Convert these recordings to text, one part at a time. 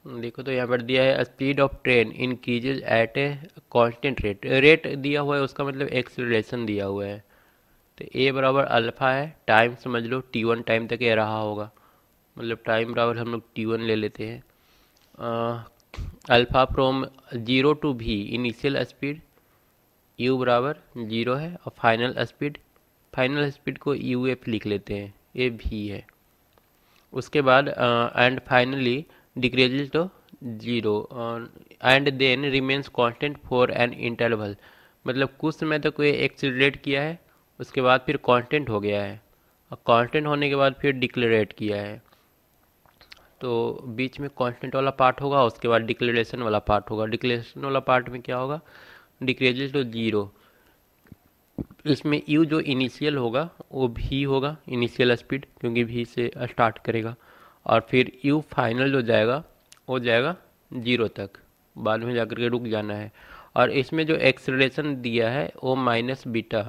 देखो तो यहाँ पर दिया है speed of train increases at a constant rate. Rate दिया हुआ है उसका मतलब एक्सीलरेशन दिया हुआ है। तो ए बराबर अल्फा है, टाइम समझ लो T1 टाइम तक ये रहा होगा, मतलब टाइम बराबर हम लोग T1 ले लेते हैं। अल्फा फ्रॉम जीरो टू भी इनिशियल स्पीड यू बराबर जीरो है, और फाइनल स्पीड को यू एफ लिख लेते हैं, ये भी है। उसके बाद and finally decreases to zero and then remains constant for an interval, मतलब कुछ समय तक ये एक्सीलरेट किया है, उसके बाद फिर कांस्टेंट हो गया है, और कांस्टेंट होने के बाद फिर डिक्लेरेट किया है। तो बीच में कांस्टेंट वाला पार्ट होगा, उसके बाद डिक्लेरेशन वाला पार्ट होगा। डिक्लेरेशन वाला पार्ट में क्या होगा, डिक्रीजेज टू जीरो। इसमें यू जो इनिशियल होगा वो भी होगा, इनिशियल स्पीड, क्योंकि भी से स्टार्ट करेगा, और फिर यू फाइनल जो जाएगा वो जाएगा जीरो तक, बाद में जाकर के रुक जाना है। और इसमें जो एक्सेलरेशन दिया है वो माइनस बीटा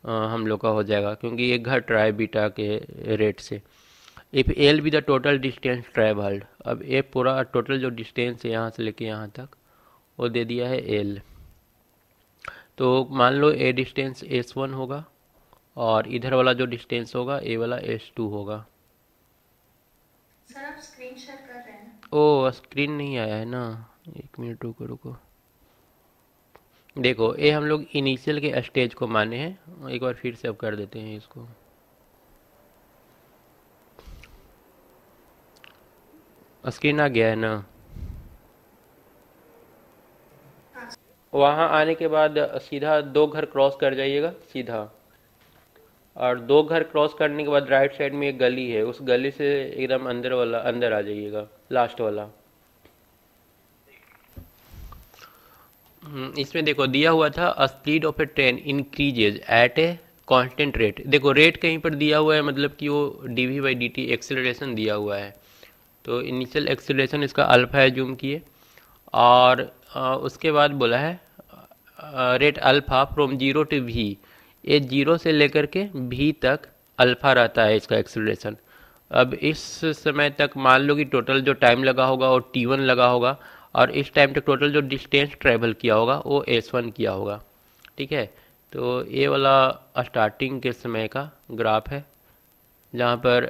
हम लोग का हो जाएगा, क्योंकि ये घट रहा है बीटा के रेट से। If l be the total distance travelled, अब ये पूरा टोटल जो डिस्टेंस है यहाँ से लेके यहाँ तक वो दे दिया है एल। तो मान लो ए डिस्टेंस S1 होगा, और इधर वाला जो डिस्टेंस होगा ए वाला S2 होगा। सर आप स्क्रीन शेयर कर रहे हैं? ओ स्क्रीन नहीं आया है ना, एक मिनट रुको रुको। देखो ये हम लोग इनिशियल के स्टेज को माने हैं, एक बार फिर से अब कर देते हैं इसको। स्क्रीन आ गया है ना। हाँ। वहाँ आने के बाद सीधा दो घर क्रॉस कर जाइएगा सीधा, और दो घर क्रॉस करने के बाद राइट साइड में एक गली है, उस गली से एकदम अंदर वाला अंदर आ जाइएगा, लास्ट वाला। इसमें देखो दिया हुआ था speed of a train increases at a constant rate. देखो रेट कहीं पर दिया हुआ है, मतलब कि वो d by d t acceleration दिया हुआ है। तो इनिशियल एक्सेलरेशन इसका अल्फा है, जूम किए, और उसके बाद बोला है rate alpha from zero to भी, ये जीरो से लेकर के भी तक अल्फा रहता है इसका एक्सेलरेशन। अब इस समय तक मान लो कि टोटल जो टाइम लगा होगा वो T1 लगा होगा, और इस टाइम तक टोटल जो डिस्टेंस ट्रेवल किया होगा वो S1 किया होगा। ठीक है, तो ये वाला स्टार्टिंग के समय का ग्राफ है, जहाँ पर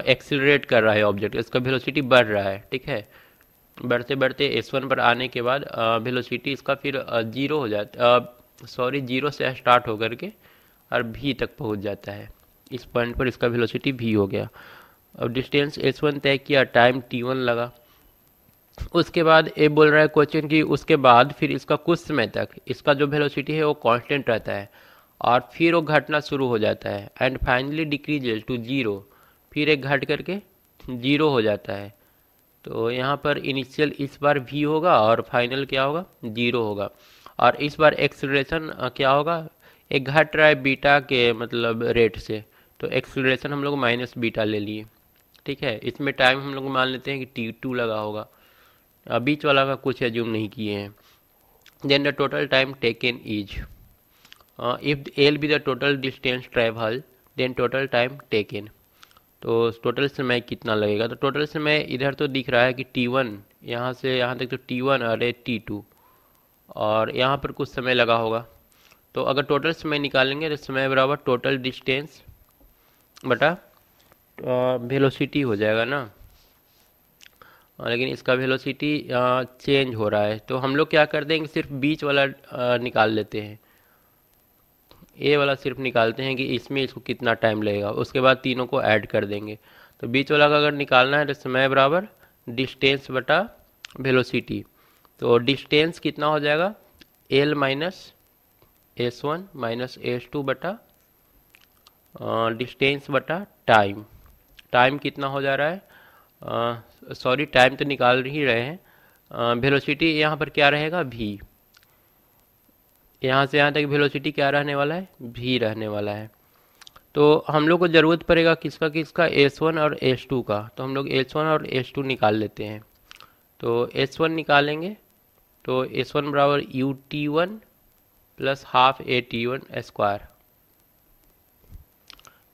एक्सिलरेट कर रहा है ऑब्जेक्ट, इसका वेलोसिटी बढ़ रहा है। ठीक है, बढ़ते बढ़ते S1 पर आने के बाद वेलोसिटी इसका फिर जीरो हो जाता, सॉरी जीरो से स्टार्ट होकर के और भी तक पहुंच जाता है। इस पॉइंट पर इसका वेलोसिटी भी हो गया। अब डिस्टेंस S1 तय किया, टाइम T1 लगा। उसके बाद ये बोल रहा है क्वेश्चन कि उसके बाद फिर इसका कुछ समय तक इसका जो वेलोसिटी है वो कांस्टेंट रहता है, और फिर वो घटना शुरू हो जाता है and finally decreases to zero, फिर एक घट करके जीरो हो जाता है। तो यहाँ पर इनिशियल इस बार भी होगा और फाइनल क्या होगा, जीरो होगा। और इस बार एक्सेलरेशन क्या होगा, एक घट रहा है बीटा के मतलब रेट से, तो एक्सेलरेशन हम लोग माइनस बीटा ले लिए। ठीक है, इसमें टाइम हम लोग मान लेते हैं कि T2 लगा होगा, बीच वाला का कुछ एज्यूम नहीं किए हैं। Then the total time taken is, if l be the total distance travel then total time taken, तो टोटल समय कितना लगेगा। तो टोटल समय इधर तो दिख रहा है कि T1, यहाँ से यहाँ तक तो T1 और T2, और यहाँ पर कुछ समय लगा होगा। तो अगर टोटल समय निकालेंगे तो समय बराबर टोटल डिस्टेंस बटा वेलोसिटी हो जाएगा ना। लेकिन इसका वेलोसिटी चेंज हो रहा है, तो हम लोग क्या कर देंगे, सिर्फ बीच वाला निकाल लेते हैं, ए वाला सिर्फ निकालते हैं कि इसमें इसको कितना टाइम लगेगा, उसके बाद तीनों को ऐड कर देंगे। तो बीच वाला का अगर निकालना है तो समय बराबर डिस्टेंस बटा वेलोसिटी। तो डिस्टेंस कितना हो जाएगा, L minus S1 minus S2 बटा डिस्टेंस बटा टाइम। टाइम कितना हो जा रहा है, सॉरी टाइम तो निकाल ही रहे हैं, वेलोसिटी यहाँ पर क्या रहेगा, भी, यहाँ से यहाँ तक वेलोसिटी क्या रहने वाला है, भी रहने वाला है। तो हम लोग को ज़रूरत पड़ेगा किसका किसका, S1 और S2 का, तो हम लोग S1 और S2 निकाल लेते हैं। तो S1 निकालेंगे तो S1 बराबर UT1 plus half AT1 square.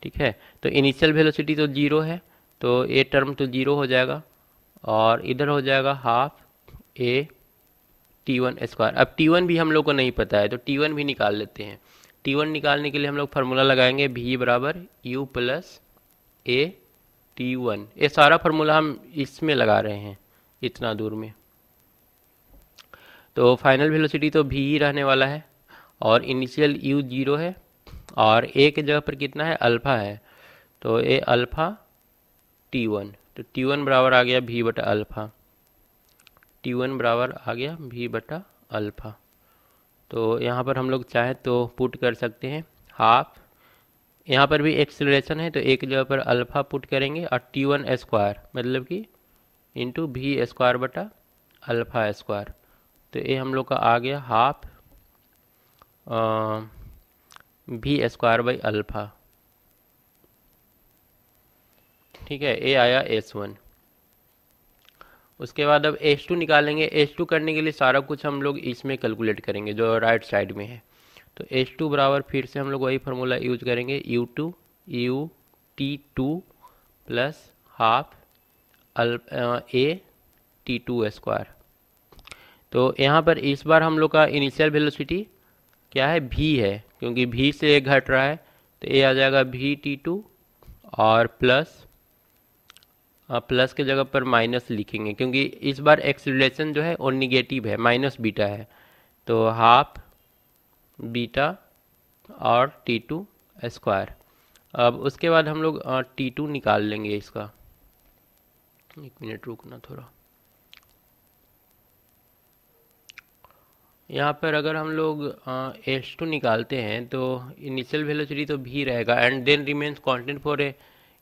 ठीक है, तो इनिशियल वेलोसिटी तो जीरो है, तो ये टर्म तो जीरो हो जाएगा, और इधर हो जाएगा हाफ ए T1 स्क्वायर। अब T1 भी हम लोग को नहीं पता है तो T1 भी निकाल लेते हैं। T1 निकालने के लिए हम लोग फार्मूला लगाएंगे V बराबर U प्लस ए T1। ये सारा फार्मूला हम इसमें लगा रहे हैं इतना दूर में। तो फाइनल वेलोसिटी तो V ही रहने वाला है और इनिशियल U 0 है और ए के जगह पर कितना है, अल्फ़ा है। तो ये अल्फ़ा T1, तो T1 बराबर आ गया V बटा अल्फ़ा। T1 बराबर आ गया V बटा अल्फ़ा। तो यहाँ पर हम लोग चाहे तो पुट कर सकते हैं हाफ, यहाँ पर भी एक्सेलरेशन है तो एक जगह पर अल्फ़ा पुट करेंगे और T1 स्क्वायर मतलब कि इंटू V स्क्वायर बटा अल्फ़ा स्क्वायर। तो ये हम लोग का आ गया half V square by alpha. ठीक है, ये आया S1। उसके बाद अब H2 निकालेंगे। H2 करने के लिए सारा कुछ हम लोग इसमें कैलकुलेट करेंगे जो राइट साइड में है। तो H2 बराबर फिर से हम लोग वही फार्मूला यूज करेंगे, U2 T2 प्लस हाफ ए T2 स्क्वायर। तो यहाँ पर इस बार हम लोग का इनिशियल वेलोसिटी क्या है, V है, क्योंकि V से एक घट रहा है तो ये आ जाएगा V T2 और प्लस के जगह पर माइनस लिखेंगे क्योंकि इस बार एक्सीलरेशन जो है वो निगेटिव है, माइनस बीटा है। तो हाफ बीटा और T2 स्क्वायर। अब उसके बाद हम लोग T2 निकाल लेंगे इसका। एक मिनट रुकना थोड़ा। यहाँ पर अगर हम लोग H2 निकालते हैं तो इनिशियल वेलोसिटी तो V रहेगा and then remains constant for a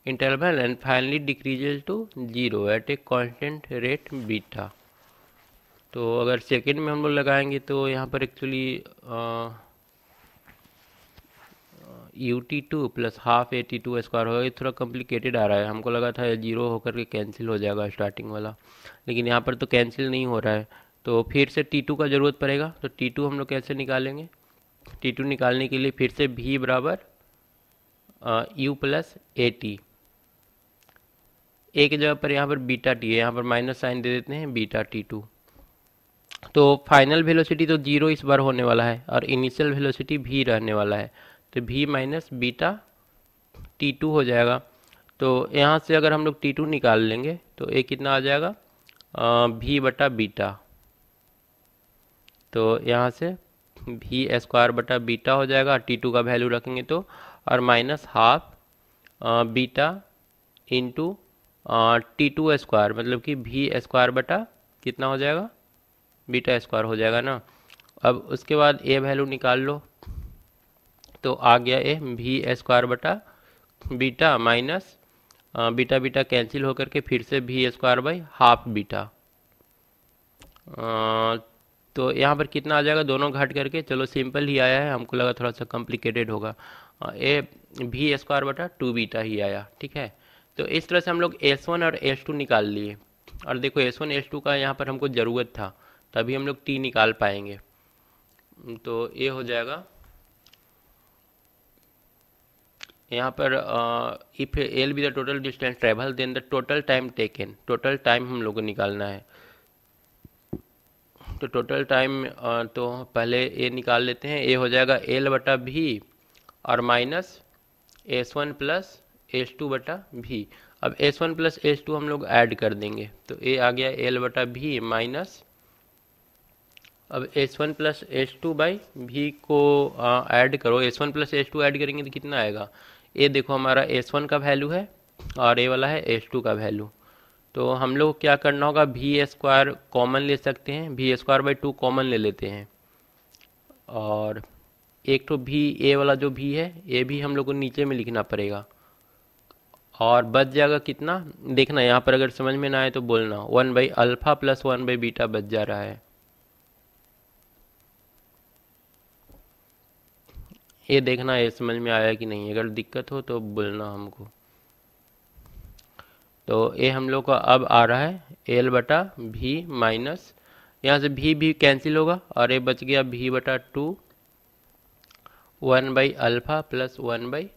interval and finally decreases to 0 at a constant rate beta. तो अगर सेकेंड में हम लोग लगाएंगे तो यहाँ पर actually UT2 plus half AT2 square होगा। ये थोड़ा कॉम्प्लिकेटेड आ रहा है, हमको लगा था 0 होकर के कैंसिल हो जाएगा स्टार्टिंग वाला, लेकिन यहाँ पर तो कैंसिल नहीं हो रहा है। तो फिर से T2 का ज़रूरत पड़ेगा। तो T2 हम लोग कैसे निकालेंगे, T2 निकालने के लिए फिर से V बराबर U प्लस AT, ए की जगह पर यहाँ पर बीटा टी है, यहाँ पर माइनस साइन दे देते हैं, बीटा T2। तो फाइनल वेलोसिटी तो 0 इस बार होने वाला है और इनिशियल वेलोसिटी V रहने वाला है। तो V माइनस बीटा T2 हो जाएगा। तो यहाँ से अगर हम लोग T2 निकाल लेंगे तो ये कितना आ जाएगा, V बटा बीटा। तो यहाँ से V स्क्वायर बटा बीटा हो जाएगा, T2 का वैल्यू रखेंगे तो, और minus half beta into T2 square मतलब कि V स्क्वायर बटा कितना हो जाएगा, बीटा स्क्वायर हो जाएगा ना। अब उसके बाद ए वैल्यू निकाल लो तो आ गया ए V स्क्वायर बटा beta minus beta beta cancel होकर के फिर से V square by half beta. तो यहाँ पर कितना आ जाएगा, दोनों घट करके, चलो सिंपल ही आया है, हमको लगा थोड़ा सा कॉम्प्लिकेटेड होगा। ए V स्क्वायर बटा 2 बीटा ही आया। ठीक है, तो इस तरह से हम लोग S1 और S2 निकाल लिए। और देखो S1 S2 का यहाँ पर हमको ज़रूरत था तभी हम लोग T निकाल पाएंगे। तो ये हो जाएगा यहाँ पर if l be the total distance travel then the total time taken, total time हम लोग को निकालना है। तो टोटल टाइम तो पहले ए निकाल लेते हैं, ए हो जाएगा एल बटा भी और माइनस S1 प्लस S2 बटा भी। अब S1 प्लस S2 हम लोग ऐड कर देंगे तो ए आ गया एल बटा भी माइनस, अब S1 प्लस S2 बाई भी को ऐड करो, S1 प्लस S2 ऐड करेंगे तो कितना आएगा, ये देखो हमारा S1 का वैल्यू है और ये वाला है S2 का वैल्यू। तो हम लोग क्या करना होगा, V स्क्वायर कॉमन ले सकते हैं, V स्क्वायर बाई 2 कॉमन ले लेते हैं और एक तो भी ए वाला जो भी है ये भी हम लोग को नीचे में लिखना पड़ेगा और बच जाएगा कितना, देखना यहाँ पर अगर समझ में ना आए तो बोलना, 1 by alpha plus 1 by beta बच जा रहा है। ये देखना ये समझ में आया कि नहीं, अगर दिक्कत हो तो बोलना हमको। तो ये हम लोग का अब आ रहा है एल बटा भी माइनस, यहाँ से भी कैंसिल होगा और ये बच गया भी बटा 2 1 by alpha plus 1 by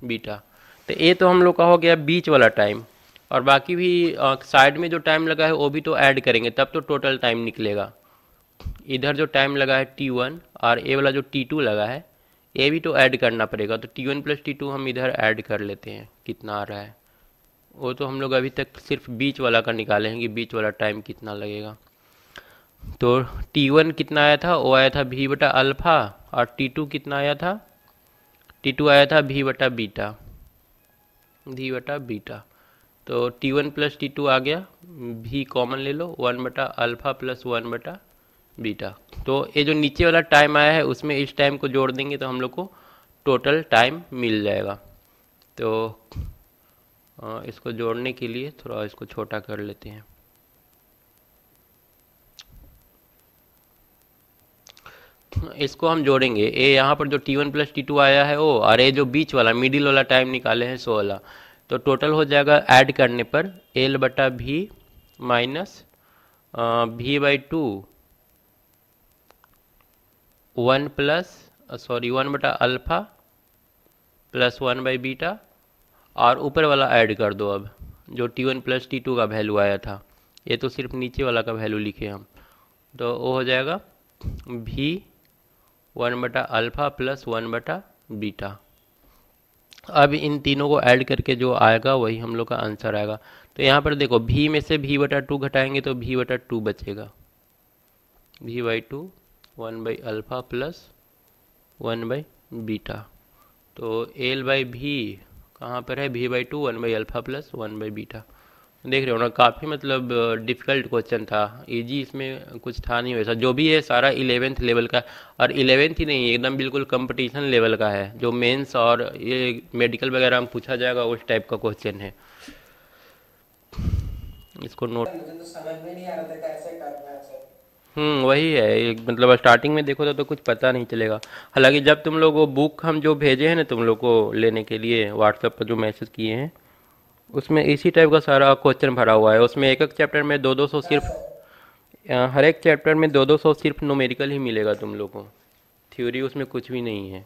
beta. तो ये तो हम लोग का हो गया बीच वाला टाइम। और बाकी भी साइड में जो टाइम लगा है वो भी तो ऐड करेंगे, तब तो टोटल टाइम निकलेगा। इधर जो टाइम लगा है T1 और ये वाला जो T2 लगा है ये भी तो ऐड करना पड़ेगा। तो T1 प्लस T2 हम इधर ऐड कर लेते हैं, कितना आ रहा है। वो तो हम लोग अभी तक सिर्फ बीच वाला का निकाले हैं कि बीच वाला टाइम कितना लगेगा। तो T1 कितना आया था, वो आया था V बटा अल्फ़ा, और T2 कितना आया था, T2 आया था V बटा बीटा, V बटा बीटा। तो T1 प्लस T2 आ गया, V कॉमन ले लो, 1 बटा अल्फ़ा प्लस 1 बटा बीटा। तो ये जो नीचे वाला टाइम आया है उसमें इस टाइम को जोड़ देंगे तो हम लोग को टोटल टाइम मिल जाएगा। तो इसको जोड़ने के लिए थोड़ा इसको छोटा कर लेते हैं। इसको हम जोड़ेंगे, ये यहाँ पर जो T1 प्लस T2 आया है वो, और ये जो बीच वाला मिडिल वाला टाइम निकाले हैं 16, तो टोटल हो जाएगा ऐड करने पर L बटा V माइनस V बाई 2 1 बटा अल्फ़ा प्लस 1 बाई बीटा, और ऊपर वाला ऐड कर दो। अब जो T1 प्लस T2 का वैल्यू आया था, ये तो सिर्फ नीचे वाला का वैल्यू लिखे हम, तो वो हो जाएगा V 1 बटा अल्फ़ा प्लस 1 बटा बीटा। अब इन तीनों को ऐड करके जो आएगा वही हम लोग का आंसर आएगा। तो यहाँ पर देखो V में से V बटा 2 घटाएंगे तो V बटा 2 बचेगा, V by 2 1 by alpha plus 1 by beta. तो L बाई V कहाँ पर है, V by 2 1 by alpha plus 1 by beta. देख रहे हो ना, काफ़ी मतलब डिफ़िकल्ट क्वेश्चन था, इजी इसमें कुछ था नहीं वैसा। जो भी है सारा 11th लेवल का, और 11th ही नहीं, एकदम बिल्कुल कंपटीशन लेवल का है। जो मेंस और ये मेडिकल वगैरह में पूछा जाएगा उस टाइप का क्वेश्चन है। इसको नोट, मुझे तो समझ में नहीं आ रहा था कैसे करना है सर। वही है मतलब स्टार्टिंग में देखो तो कुछ पता नहीं चलेगा। हालांकि जब तुम लोग वो बुक हम जो भेजे हैं ना तुम लोग को लेने के लिए, व्हाट्सएप पर जो मैसेज किए हैं, उसमें इसी टाइप का सारा क्वेश्चन भरा हुआ है। उसमें एक एक चैप्टर में 200 हाँ सिर्फ, सर। हर एक चैप्टर में 200 सिर्फ न्यूमेरिकल ही मिलेगा तुम लोग को, थ्योरी उसमें कुछ भी नहीं है।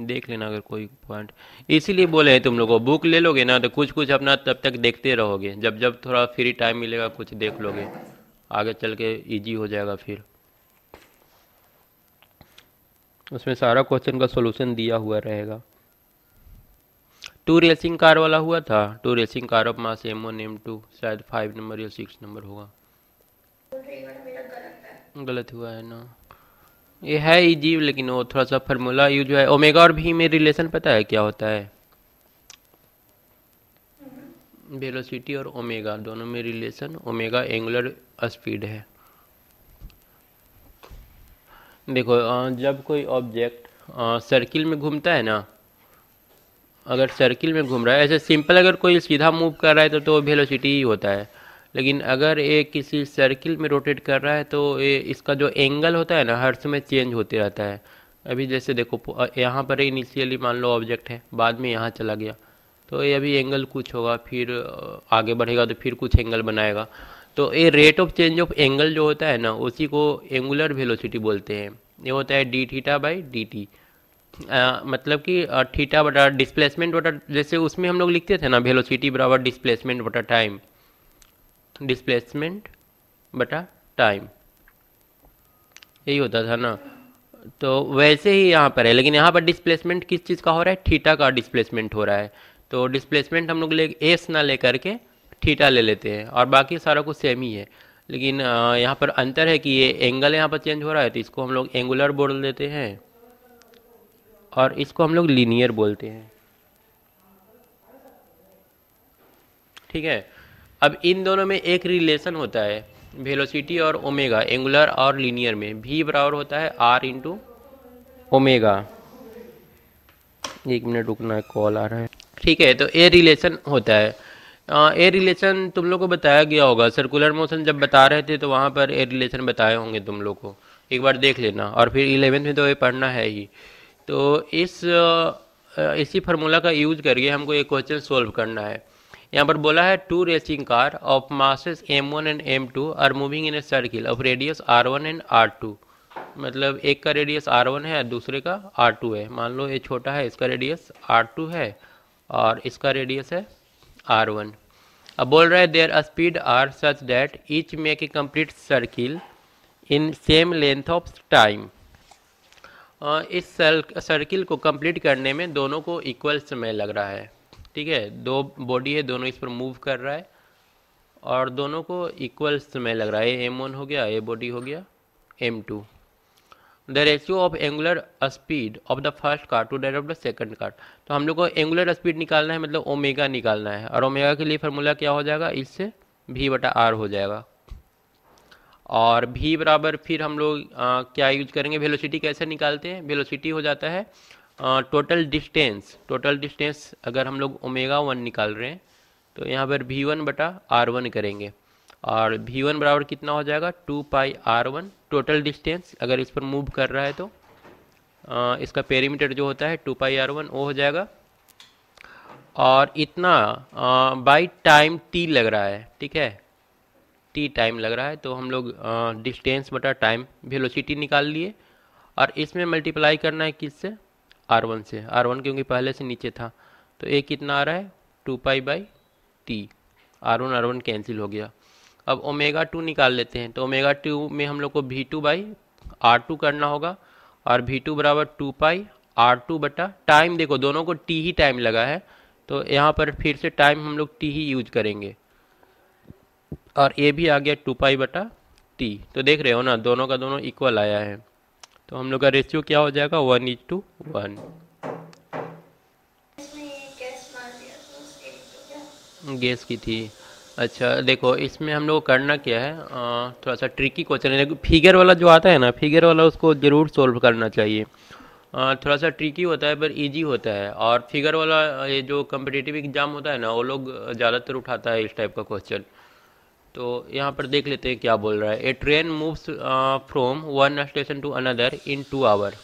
देख लेना अगर कोई पॉइंट, इसीलिए बोले हैं तुम लोग को बुक ले लोगे ना तो कुछ कुछ अपना तब तक देखते रहोगे, जब जब थोड़ा फ्री टाइम मिलेगा कुछ देख लोगे, आगे चल के इजी हो जाएगा। फिर उसमें सारा क्वेश्चन का सॉल्यूशन दिया हुआ रहेगा। 2 रेसिंग कार वाला हुआ था, 2 racing car of mass M1 M2, शायद 5 नंबर या 6 नंबर होगा। बोल रही है मेरा गलत है। गलत हुआ है ना, ये है इजी, लेकिन वो थोड़ा सा फार्मूला यूज है। ओमेगा और भी में रिलेशन पता है क्या होता है, वेलोसिटी और ओमेगा दोनों में रिलेशन, ओमेगा एंगुलर स्पीड है। देखो जब कोई ऑब्जेक्ट सर्किल में घूमता है ना, अगर सर्किल में घूम रहा है, ऐसे सिंपल अगर कोई सीधा मूव कर रहा है तो वेलोसिटी ही होता है। लेकिन अगर ये किसी सर्किल में रोटेट कर रहा है तो ये इसका जो एंगल होता है ना हर समय चेंज होते रहता है। अभी जैसे देखो यहाँ पर इनिशियली मान लो ऑब्जेक्ट है, बाद में यहाँ चला गया, तो ये अभी एंगल कुछ होगा, फिर आगे बढ़ेगा तो फिर कुछ एंगल बनाएगा। तो ये rate of change of angle जो होता है ना उसी को एंगुलर वेलोसिटी बोलते हैं। ये होता है D theta by d T. मतलब कि थीटा बटा डिस्प्लेसमेंट बटा, जैसे उसमें हम लोग लिखते थे ना वेलोसिटी बराबर डिस्प्लेसमेंट बटा टाइम, डिस्प्लेसमेंट बटा टाइम, यही होता था ना। तो वैसे ही यहाँ पर है, लेकिन यहाँ पर डिस्प्लेसमेंट किस चीज़ का हो रहा है, थीटा का डिस्प्लेसमेंट हो रहा है। तो डिस्प्लेसमेंट हम लोग ले एस ना ले करके थीटा ले लेते हैं, और बाकी सारा कुछ सेम ही है। लेकिन यहाँ पर अंतर है कि ये एंगल यहाँ पर चेंज हो रहा है, तो इसको हम लोग एंगुलर बोल देते हैं और इसको हम लोग लीनियर बोलते हैं। ठीक है, अब इन दोनों में एक रिलेशन होता है वेलोसिटी और ओमेगा, एंगुलर और लीनियर में v बराबर होता है r इंटू ओमेगा। 1 मिनट रुकना है, कॉल आ रहा है। ठीक है, तो ए रिलेशन होता है। ए रिलेशन तुम लोग को बताया गया होगा, सर्कुलर मोशन जब बता रहे थे तो वहाँ पर ए रिलेशन बताए होंगे तुम लोग को, एक बार देख लेना। और फिर 11th में तो ये पढ़ना है ही। तो इसी फार्मूला का यूज करके हमको एक क्वेश्चन सोल्व करना है। यहाँ पर बोला है 2 racing car of masses M1 and M2 are moving in a circle of radius R1 and R2। मतलब एक का रेडियस R1 है, दूसरे का R2 है। मान लो ये छोटा है, इसका रेडियस R2 है और इसका रेडियस है R1। अब बोल रहा है their speed are such that each make a complete circle in same length of time. इस सर्किल को कंप्लीट करने में दोनों को इक्वल समय लग रहा है। ठीक है, दो बॉडी है, दोनों इस पर मूव कर रहा है और दोनों को इक्वल समय लग रहा है। ये M1 हो गया, ये बॉडी हो गया M2। The ratio of angular speed of the first car to that of the second car. तो हम लोग को एंगुलर स्पीड निकालना है, मतलब ओमेगा निकालना है, और ओमेगा के लिए फार्मूला क्या हो जाएगा, इससे V/R हो जाएगा। और V बराबर फिर हम लोग क्या यूज करेंगे, वेलोसिटी कैसे निकालते हैं, वेलोसिटी हो जाता है टोटल डिस्टेंस। टोटल डिस्टेंस अगर हम लोग ओमेगा 1 निकाल रहे हैं तो यहाँ पर V1/R1 करेंगे, और V1 बराबर कितना हो जाएगा 2πr1 टोटल डिस्टेंस। अगर इस पर मूव कर रहा है तो इसका पेरीमीटर जो होता है 2πr1 वो हो जाएगा, और इतना बाई टाइम t लग रहा है। ठीक है, t टाइम लग रहा है, तो हम लोग डिस्टेंस बटा टाइम वेलोसिटी निकाल लिए, और इसमें मल्टीप्लाई करना है किससे, R1 से। R1 क्योंकि पहले से नीचे था, तो ये कितना आ रहा है 2π/t। R1 कैंसिल हो गया। अब ओमेगा 2 निकाल लेते हैं, तो ओमेगा 2 में हम लोग को V2/R2 करना होगा, और V2 बराबर 2πr2 बटा टाइम। देखो दोनों को t ही टाइम लगा है, तो यहाँ पर फिर से टाइम हम लोग t ही यूज करेंगे, और ये भी आ गया 2π/t। तो देख रहे हो ना, दोनों का दोनों इक्वल आया है, तो हम लोग का रेशियो क्या हो जाएगा 1:1। इसमें ये गैस मार दिया तो उसके लिए तो क्या। गैस की थी। अच्छा देखो, इसमें हम लोग करना क्या है, थोड़ा सा ट्रिकी क्वेश्चन है। फिगर वाला जो आता है ना, फिगर वाला उसको ज़रूर सोल्व करना चाहिए। थोड़ा सा ट्रिकी होता है पर इजी होता है, और फिगर वाला ये जो कम्पिटिटिव एग्जाम होता है ना, वो लोग ज़्यादातर उठाता है इस टाइप का क्वेश्चन। तो यहाँ पर देख लेते हैं क्या बोल रहा है। A train moves from one station to another in 2 hour.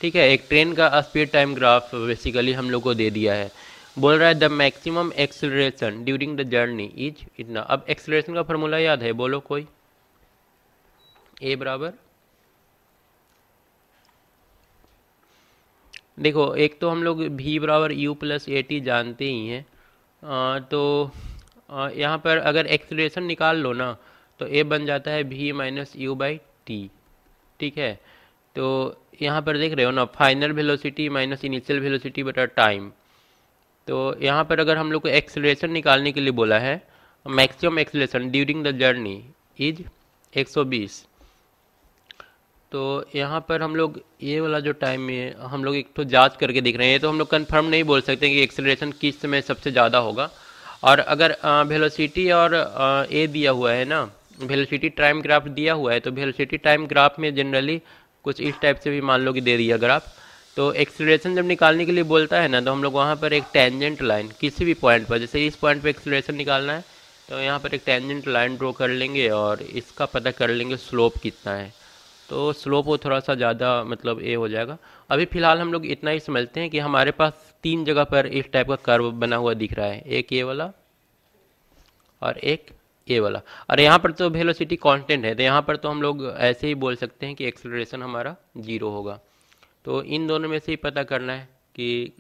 ठीक है, एक ट्रेन का स्पीड टाइम ग्राफ बेसिकली हम लोग को दे दिया है। बोल रहा है the maximum acceleration during the journey is इतना। अब एक्सेलरेशन का फॉर्मूला याद है, बोलो कोई। ए बराबर, देखो एक तो हम लोग V बराबर U+AT जानते ही हैं, तो यहाँ पर अगर एक्सेलरेशन निकाल लो ना, तो ए बन जाता है V-U/T। ठीक है, तो यहाँ पर देख रहे हो ना, final velocity minus initial velocity बटा टाइम। तो यहाँ पर अगर हम लोग को एक्सेलरेशन निकालने के लिए बोला है, maximum acceleration during the journey is 120। तो यहाँ पर हम लोग ये वाला जो टाइम में हम लोग एक तो जांच करके देख रहे हैं, ये तो हम लोग कंफर्म नहीं बोल सकते कि एक्सेलरेशन किस समय सबसे ज़्यादा होगा। और अगर वेलोसिटी और ए दिया हुआ है ना, वेलोसिटी टाइम ग्राफ दिया हुआ है, तो वेलोसिटी टाइम ग्राफ में जनरली कुछ इस टाइप से भी मान लो कि दे दिया ग्राफ। तो एक्सेलरेशन जब निकालने के लिए बोलता है ना, तो हम लोग वहाँ पर एक टेंजेंट लाइन किसी भी पॉइंट पर, जैसे इस पॉइंट पर एक्सेलरेशन निकालना है, तो यहाँ पर एक टेंजेंट लाइन ड्रॉ कर लेंगे और इसका पता कर लेंगे स्लोप कितना है। तो स्लोप वो थोड़ा सा ज़्यादा मतलब ए हो जाएगा। अभी फ़िलहाल हम लोग इतना ही समझते हैं कि हमारे पास 3 जगह पर इस टाइप का कर्व बना हुआ दिख रहा है, एक ये वाला और एक ये वाला। और यहाँ पर तो वेलोसिटी कांस्टेंट है, तो यहाँ पर तो हम लोग ऐसे ही बोल सकते हैं कि एक्सेलरेशन हमारा 0 होगा। तो इन दोनों में से ही पता करना है कि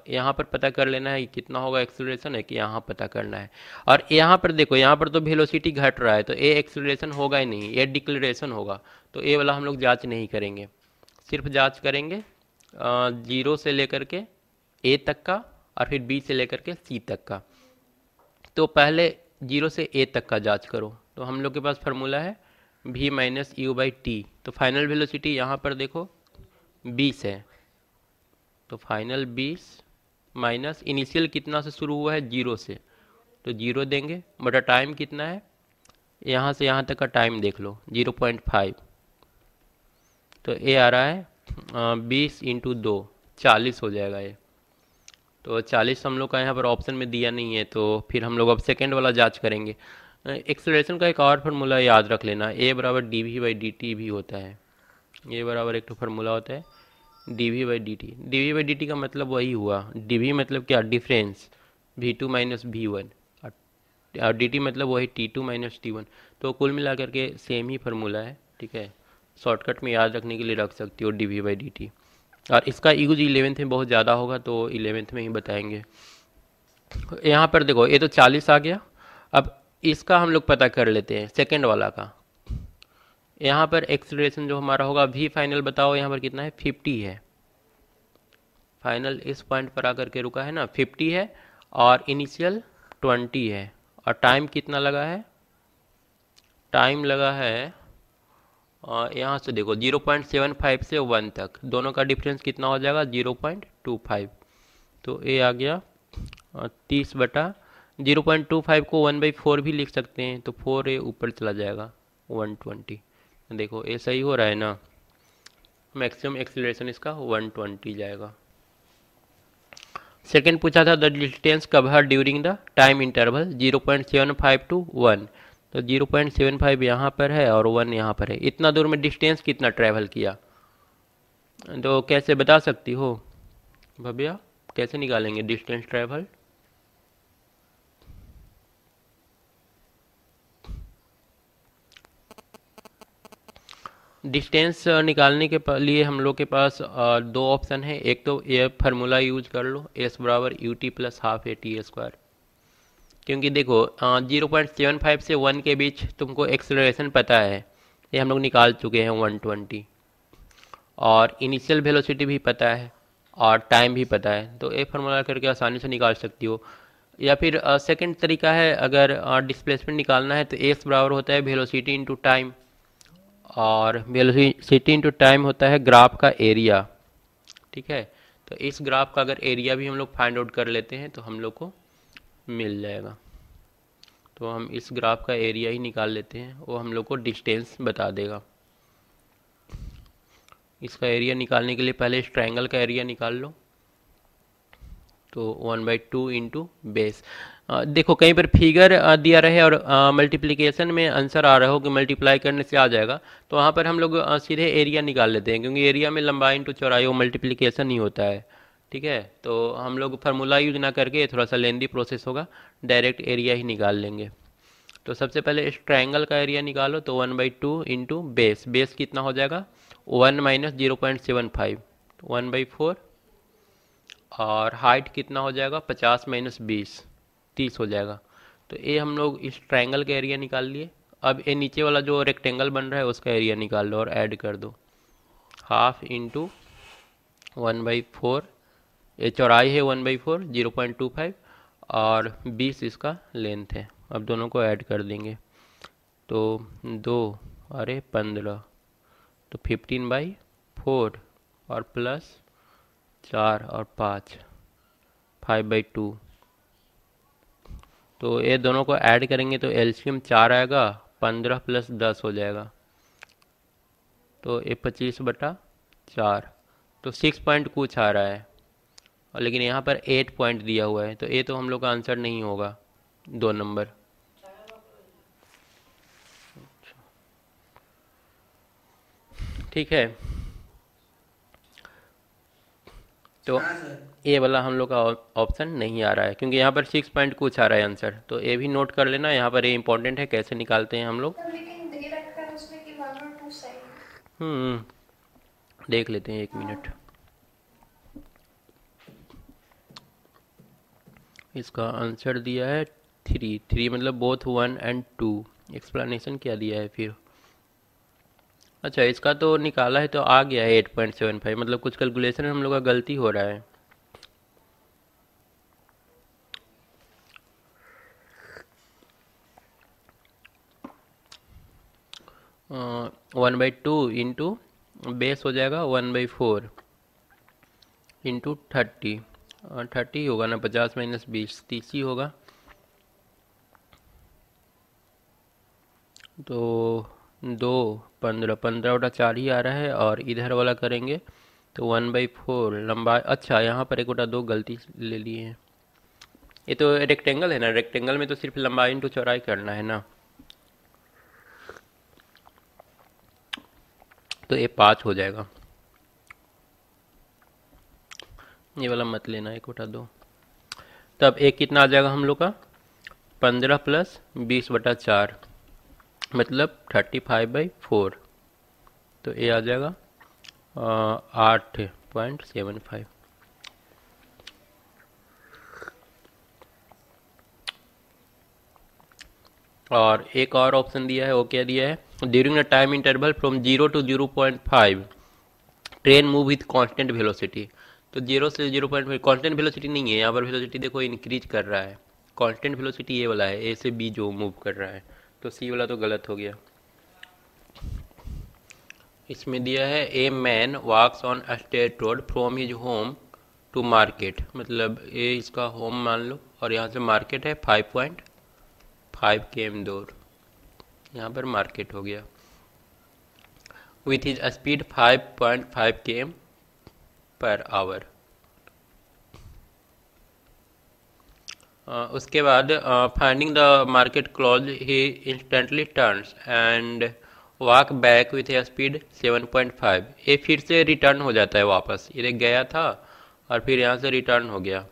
यहाँ पर पता कर लेना है कि कितना होगा एक्सेलरेशन, है कि यहाँ पता करना है। और यहाँ पर देखो, यहाँ पर तो वेलोसिटी घट रहा है, तो ए एक्सेलरेशन होगा ही नहीं, ये डिक्लेरेशन होगा। तो ए वाला हम लोग जांच नहीं करेंगे, सिर्फ जांच करेंगे 0 से लेकर के ए तक का, और फिर बी से लेकर के सी तक का। तो पहले 0 से ए तक का जांच करो। तो हम लोग के पास फार्मूला है V-U/T। तो फाइनल वेलोसिटी यहाँ पर देखो 20 है, तो फाइनल 20 माइनस इनिशियल कितना से शुरू हुआ है 0 से, तो 0 देंगे बटा टाइम कितना है, यहाँ से यहाँ तक का टाइम देख लो 0.5। तो ये आ रहा है 20 × 2 40 हो जाएगा ये। तो 40 हम लोग का यहाँ पर ऑप्शन में दिया नहीं है, तो फिर हम लोग अब सेकेंड वाला जांच करेंगे। एक्सेलरेशन का एक और फार्मूला याद रख लेना, ए बराबर dV/dt भी होता है। ए बराबर एक तो फार्मूला होता है dV/dt। dV/dt का मतलब वही हुआ, dV मतलब क्या, डिफरेंस, V2 - V1, और dt मतलब वही T2 - T1। तो कुल मिला करके सेम ही फार्मूला है। ठीक है, शॉर्टकट में याद रखने के लिए रख सकती हो dV/dt। और इसका यूज 11th में बहुत ज़्यादा होगा, तो 11th में ही बताएंगे। यहाँ पर देखो ये तो 40 आ गया। अब इसका हम लोग पता कर लेते हैं सेकेंड वाला का। यहाँ पर एक्सीलरेशन जो हमारा होगा वी फाइनल बताओ यहाँ पर कितना है, 50 है। फाइनल इस पॉइंट पर आकर के रुका है ना, 50 है और इनिशियल 20 है। और टाइम कितना लगा है, टाइम लगा है यहाँ से देखो 0.75 से 1 तक, दोनों का डिफरेंस कितना हो जाएगा 0.25। तो ये आ गया 30/0.25 को 1/4 भी लिख सकते हैं, तो 4 ये ऊपर चला जाएगा 120। देखो ये सही हो रहा है ना, मैक्सिमम एक्सीलरेशन इसका 120 जाएगा। सेकेंड पूछा था the distance covered during the time interval 0.75 to 1। तो 0.75 यहाँ पर है और 1 यहाँ पर है। इतना दूर में डिस्टेंस कितना ट्रैवल किया, तो कैसे बता सकती हो भव्या, कैसे निकालेंगे डिस्टेंस ट्रैवल? डिस्टेंस निकालने के लिए हम लोग के पास दो ऑप्शन है। एक तो ये फार्मूला यूज कर लो, एस बराबर U T plus half A T square. क्योंकि देखो 0.75 से 1 के बीच तुमको एक्सेलरेशन पता है, ये हम लोग निकाल चुके हैं 120, और इनिशियल वेलोसिटी भी पता है और टाइम भी पता है, तो ये फार्मूला करके आसानी से निकाल सकती हो। या फिर सेकंड तरीका है, अगर डिस्प्लेसमेंट निकालना है तो एस बराबर होता है वेलोसिटी इंटू टाइम, और वेलोसिटी इंटू टाइम होता है ग्राफ का एरिया। ठीक है, तो इस ग्राफ का अगर एरिया भी हम लोग फाइंड आउट कर लेते हैं तो हम लोग को मिल जाएगा। तो हम इस ग्राफ का एरिया ही निकाल लेते हैं, वो हम लोग को डिस्टेंस बता देगा। इसका एरिया निकालने के लिए पहले इस ट्रायंगल का एरिया निकाल लो। तो 1/2 इंटू बेस। देखो कहीं पर फिगर दिया रहे और मल्टीप्लिकेशन में आंसर आ रहा हो कि मल्टीप्लाई करने से आ जाएगा, तो वहाँ पर हम लोग सीधे एरिया निकाल लेते हैं, क्योंकि एरिया में लंबाई इंटू चौड़ाई वो मल्टीप्लिकेशन ही होता है। ठीक है, तो हम लोग फार्मूला यूज ना करके, थोड़ा सा लेंदी प्रोसेस होगा, डायरेक्ट एरिया ही निकाल लेंगे। तो सबसे पहले इस ट्रायंगल का एरिया निकालो, तो 1/2 इंटू बेस। बेस कितना हो जाएगा 1 माइनस 0.75, 1/4। और हाइट कितना हो जाएगा 50 माइनस 20, 30 हो जाएगा। तो ये हम लोग इस ट्रायंगल का एरिया निकाल लिए। अब ये नीचे वाला जो रेक्टेंगल बन रहा है उसका एरिया निकाल लो और ऐड कर दो, हाफ इंटू 1/4। ये चौड़ाई है 1/4 0.25, और 20 इसका लेंथ है। अब दोनों को ऐड कर देंगे, तो 2 अरे 15, तो 15/4 और प्लस 4 और 5, 5/2। तो ये दोनों को ऐड करेंगे तो एलसीएम 4 आएगा, 15 प्लस 10 हो जाएगा, तो ये 25/4। तो 6 पॉइंट कुछ आ रहा है, और लेकिन यहाँ पर 8 पॉइंट दिया हुआ है, तो ये तो हम लोग का आंसर नहीं होगा, 2 नंबर। ठीक है, तो हाँ सर। ये वाला हम लोग का ऑप्शन नहीं आ रहा है, क्योंकि यहाँ पर 6 पॉइंट कुछ आ रहा है आंसर। तो ये भी नोट कर लेना, यहाँ पर ये इंपॉर्टेंट है कैसे निकालते हैं हम लोग। तब लेकिन दे रखा है उसमें कि 1 और 2 सही है। देख लेते हैं 1 मिनट। इसका आंसर दिया है 3 मतलब बोथ 1 and 2। एक्सप्लेनेशन क्या दिया है फिर? अच्छा, इसका तो निकाला है तो आ गया है 8.75, मतलब कुछ कैलकुलेशन हम लोग का गलती हो रहा है। 1/2 इंटू बेस हो जाएगा 1/4 इंटू 30। 30 होगा ना, 50 माइनस 20, 30 ही होगा। तो 2 15, 15/4 ही आ रहा है, और इधर वाला करेंगे तो 1/4 लंबाई। अच्छा, यहाँ पर 1/2 गलती ले लिए हैं। ये तो रेक्टेंगल है ना, रेक्टेंगल में तो सिर्फ लंबाई इंटू चौड़ाई करना है ना, तो ये 5 हो जाएगा। ये वाला मत लेना, 1/2। तब एक कितना आ जाएगा हम लोग का 15 प्लस 20/4, मतलब 35/4। तो ये आ जाएगा 8.75। और एक और ऑप्शन दिया है, वो क्या दिया है, during the time interval from 0 to 0.5 train move with constant velocity. तो 0 से 0.5 कांस्टेंट वेलोसिटी नहीं है यहाँ पर, वेलोसिटी देखो इंक्रीज कर रहा है। कांस्टेंट वेलोसिटी ये वाला है, ए से बी जो मूव कर रहा है, तो सी वाला तो गलत हो गया। इसमें दिया है a man walks on a straight road from his home to market, मतलब ये इसका होम मान लो और यहाँ से मार्केट है 5.5 km दूर, यहाँ पर मार्केट हो गया। With his speed 5.5 km per hour. उसके बाद finding the market close he instantly turns and walk back with A speed 7.5। ये फिर से रिटर्न हो जाता है वापस, ये गया था और फिर यहाँ से रिटर्न हो गया,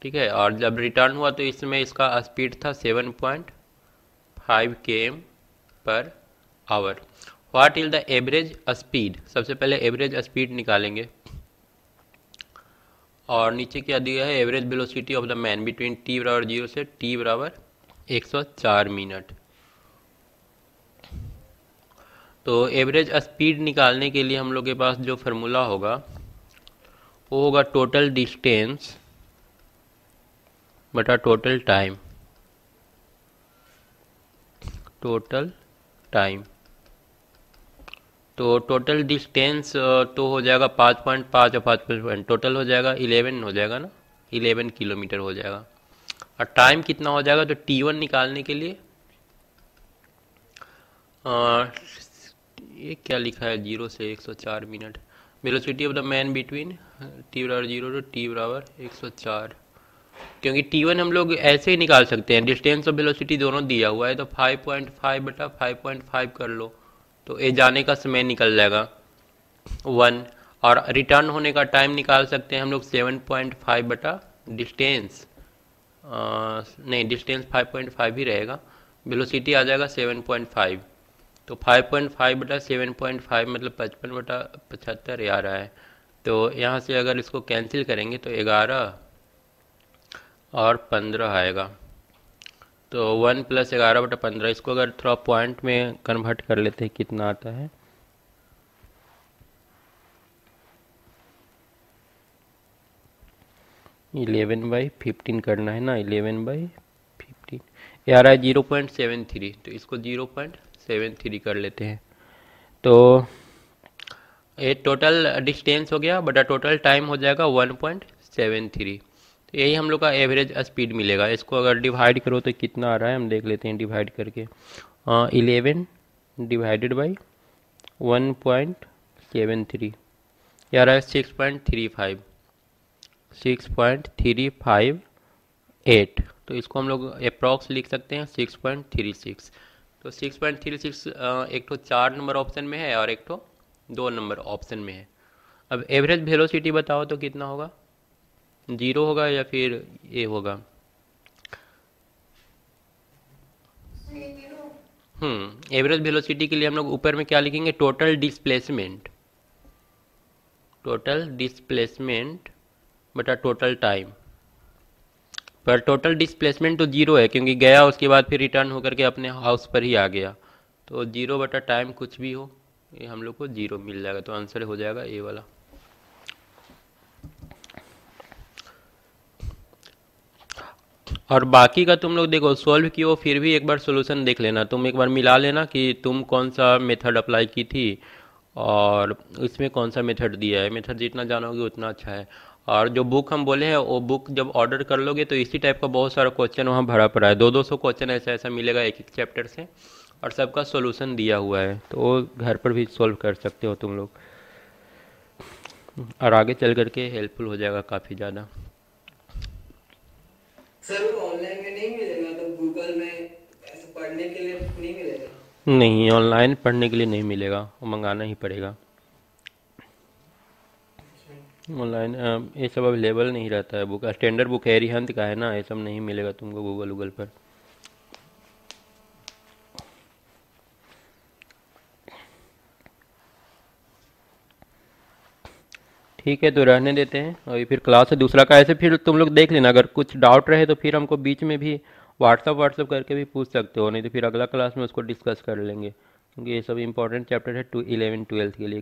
ठीक है। और जब रिटर्न हुआ तो इसमें इसका स्पीड था 7.5 km per hour. What is the average speed, सबसे पहले एवरेज स्पीड निकालेंगे। और नीचे क्या दिया है, average velocity of the man between t बराबर 0 से t बराबर 104 मिनट। तो एवरेज स्पीड निकालने के लिए हम लोग के पास जो फार्मूला होगा वो होगा टोटल डिस्टेंस बटा टोटल टाइम। टोटल टाइम, तो टोटल डिस्टेंस तो हो जाएगा 5.5 और 5.5 टोटल हो जाएगा 11 हो जाएगा ना, 11 किलोमीटर हो जाएगा। और टाइम कितना हो जाएगा, तो t1 निकालने के लिए ये क्या लिखा है 0 से 104 minute. Velocity of the man between t बराबर 0 टू t बराबर 104, क्योंकि t1 हम लोग ऐसे ही निकाल सकते हैं, डिस्टेंस और वेलोसिटी दोनों दिया हुआ है, तो 5.5 बटा 5.5 कर लो, तो ये जाने का समय निकल जाएगा 1। और रिटर्न होने का टाइम निकाल सकते हैं हम लोग 7.5 बटा डिस्टेंस, नहीं डिस्टेंस 5.5 ही रहेगा, वेलोसिटी आ जाएगा 7.5, तो 5.5 बटा 7.5 मतलब 55 बटा 75 आ रहा है। तो यहाँ से अगर इसको कैंसिल करेंगे तो 11 और 15 आएगा, तो 1 + 11 बटा 15। इसको अगर थोड़ा पॉइंट में कन्वर्ट कर लेते हैं कितना आता है, इलेवन बाई 15 करना है ना, 11/15 ये आ रहा है 0.73, तो इसको 0.73 कर लेते हैं। तो ये टोटल डिस्टेंस हो गया बटा टोटल टाइम हो जाएगा 1.73। तो यही हम लोग का एवरेज स्पीड मिलेगा। इसको अगर डिवाइड करो तो कितना आ रहा है हम देख लेते हैं डिवाइड करके। 11 डिवाइडेड बाई 1.73 ये आ रहा है 6.35 6.358। तो इसको हम लोग अप्रॉक्स लिख सकते हैं 6.36। तो 6.36 एक तो 4 नंबर ऑप्शन में है और एक तो 2 नंबर ऑप्शन में है। अब एवरेज वेलोसिटी बताओ तो कितना होगा, 0 होगा या फिर ए होगा? एवरेज वेलोसिटी के लिए हम लोग ऊपर में क्या लिखेंगे, टोटल डिस्प्लेसमेंट, टोटल डिस्प्लेसमेंट बटा टोटल टाइम। पर टोटल डिस्प्लेसमेंट तो 0 है क्योंकि गया उसके बाद फिर रिटर्न होकर के अपने हाउस पर ही आ गया, तो 0 बटा टाइम कुछ भी हो ये हम लोग को 0 मिल जाएगा, तो आंसर हो जाएगा ए वाला। और बाकी का तुम लोग देखो सॉल्व किए फिर भी एक बार सॉल्यूशन देख लेना, तुम एक बार मिला लेना कि तुम कौन सा मेथड अप्लाई की थी और इसमें कौन सा मेथड दिया है। मेथड जितना जानोगे उतना अच्छा है। और जो बुक हम बोले हैं वो बुक जब ऑर्डर कर लोगे तो इसी टाइप का बहुत सारा क्वेश्चन वहाँ भरा पड़ा है, 200-200 क्वेश्चन ऐसा ऐसा मिलेगा एक एक चैप्टर से, और सबका सॉल्यूशन दिया हुआ है, तो वो घर पर भी सॉल्व कर सकते हो तुम लोग, और आगे चल करके हेल्पफुल हो जाएगा काफ़ी ज़्यादा। सर वो ऑनलाइन में नहीं मिलेगा, तो गूगल में ऐसे पढ़ने के लिए नहीं मिलेगा? नहीं, ऑनलाइन पढ़ने के लिए नहीं मिलेगा, वो मंगाना ही पड़ेगा। ऑनलाइन ये सब अवेलेबल नहीं रहता है बुक, स्टैंडर्ड बुक है अरिहंत का है ना, ये सब नहीं मिलेगा तुमको गूगल पर। ठीक है, तो रहने देते हैं, और फिर क्लास है दूसरा का ऐसे फिर तुम लोग देख लेना, अगर कुछ डाउट रहे तो फिर हमको बीच में भी व्हाट्सअप करके भी पूछ सकते हो, नहीं तो फिर अगला क्लास में उसको डिस्कस कर लेंगे, क्योंकि ये सब इंपॉर्टेंट चैप्टर है 11 12 के लिए।